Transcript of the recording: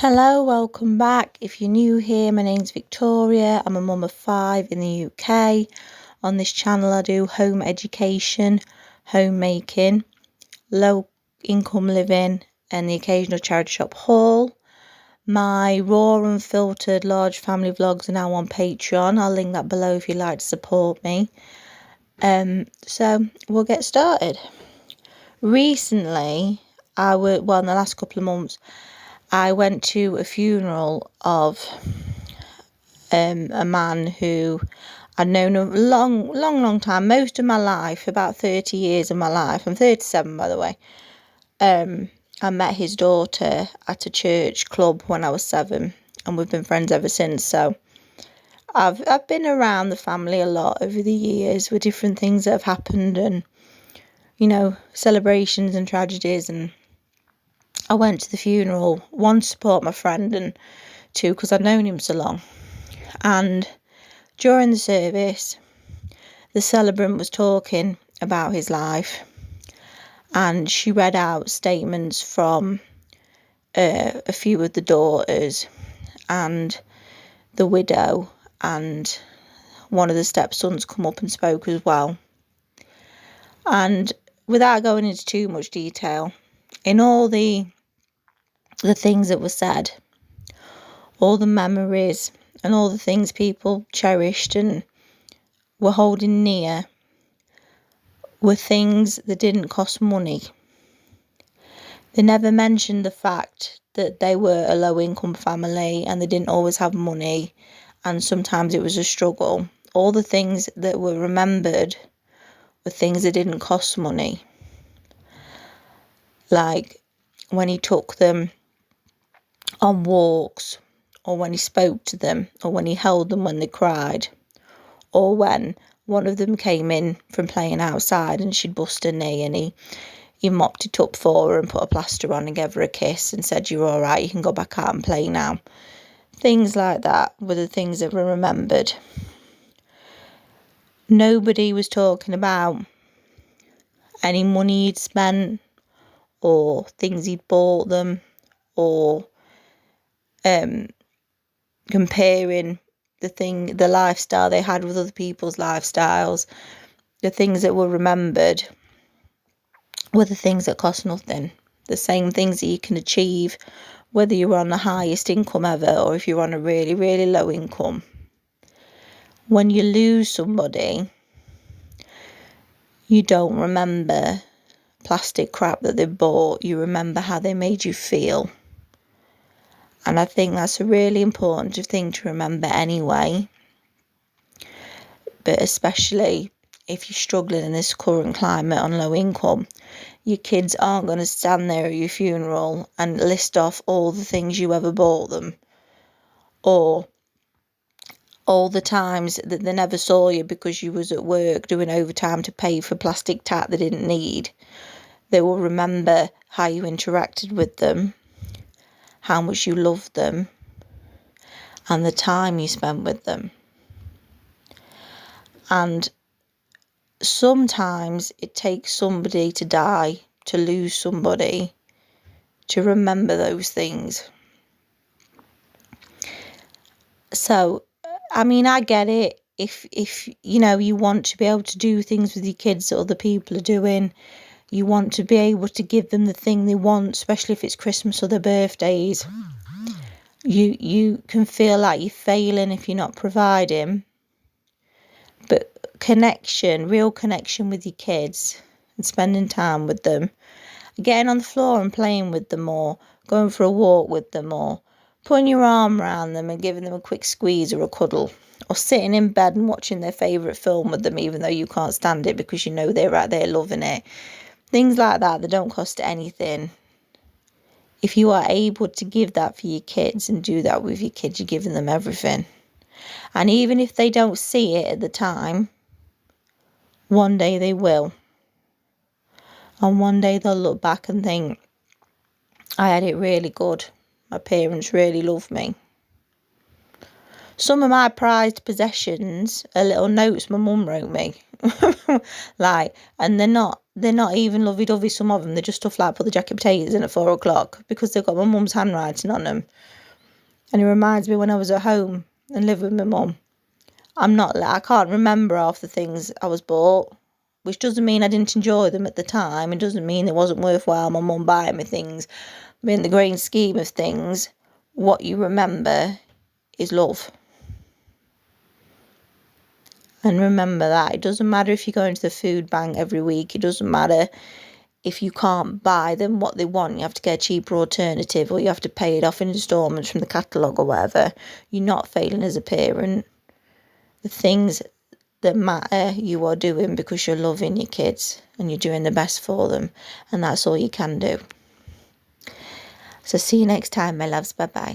Hello, welcome back. If you're new here, my name's Victoria. I'm a mum of 5 in the UK. On this channel I do home education, homemaking, low income living and the occasional charity shop haul. My raw unfiltered large family vlogs are now on Patreon. I'll link that below if you'd like to support me. So we'll get started. Recently, in the last couple of months, I went to a funeral of a man who I'd known a long time, most of my life, about 30 years of my life. I'm 37, by the way. I met his daughter at a church club when I was 7, and we've been friends ever since. So I've been around the family a lot over the years with different things that have happened, and celebrations and tragedies. And I went to the funeral, 1, to support my friend, and 2, because I'd known him so long. And during the service, the celebrant was talking about his life, and she read out statements from a few of the daughters and the widow, and one of the stepsons come up and spoke as well. And without going into too much detail, in all the things that were said, all the memories and all the things people cherished and were holding near were things that didn't cost money. They never mentioned the fact that they were a low-income family and they didn't always have money, and sometimes it was a struggle. All the things that were remembered were things that didn't cost money, like when he took them on walks, or when he spoke to them, or when he held them when they cried, or when one of them came in from playing outside and she'd bust her knee and he mopped it up for her and put a plaster on and gave her a kiss and said, "You're all right, you can go back out and play now." Things like that were the things that were remembered. Nobody was talking about any money he'd spent or things he'd bought them, or comparing the lifestyle they had with other people's lifestyles. The things that were remembered were the things that cost nothing. The same things that you can achieve whether you're on the highest income ever or if you're on a really, really low income. When you lose somebody, you don't remember plastic crap that they bought. You remember how they made you feel. And I think that's a really important thing to remember anyway. But especially if you're struggling in this current climate on low income, your kids aren't going to stand there at your funeral and list off all the things you ever bought them, or all the times that they never saw you because you was at work doing overtime to pay for plastic tat they didn't need. They will remember how you interacted with them, how much you loved them, and the time you spent with them. And sometimes it takes somebody to die, to lose somebody, to remember those things. So, I mean, I get it. If you want to be able to do things with your kids that other people are doing, you want to be able to give them the thing they want, especially if it's Christmas or their birthdays. You can feel like you're failing if you're not providing. But real connection with your kids and spending time with them, getting on the floor and playing with them, or going for a walk with them, or putting your arm around them and giving them a quick squeeze or a cuddle, or sitting in bed and watching their favourite film with them even though you can't stand it because you know they're right there loving it. Things like that don't cost anything. If you are able to give that for your kids and do that with your kids, you're giving them everything. And even if they don't see it at the time, one day they will. And one day they'll look back and think, I had it really good. My parents really loved me. Some of my prized possessions are little notes my mum wrote me. And they're not they're not even lovey-dovey, some of them. They're just stuff like put the jacket potatoes in at 4 o'clock because they've got my mum's handwriting on them. And it reminds me when I was at home and lived with my mum. I can't remember half the things I was bought, which doesn't mean I didn't enjoy them at the time. It doesn't mean it wasn't worthwhile my mum buying me things. But in the grand scheme of things, what you remember is love. And remember that. It doesn't matter if you go into the food bank every week. It doesn't matter if you can't buy them what they want. You have to get a cheaper alternative, or you have to pay it off in instalments from the catalogue or whatever. You're not failing as a parent. The things that matter you are doing because you're loving your kids and you're doing the best for them. And that's all you can do. So see you next time, my loves. Bye-bye.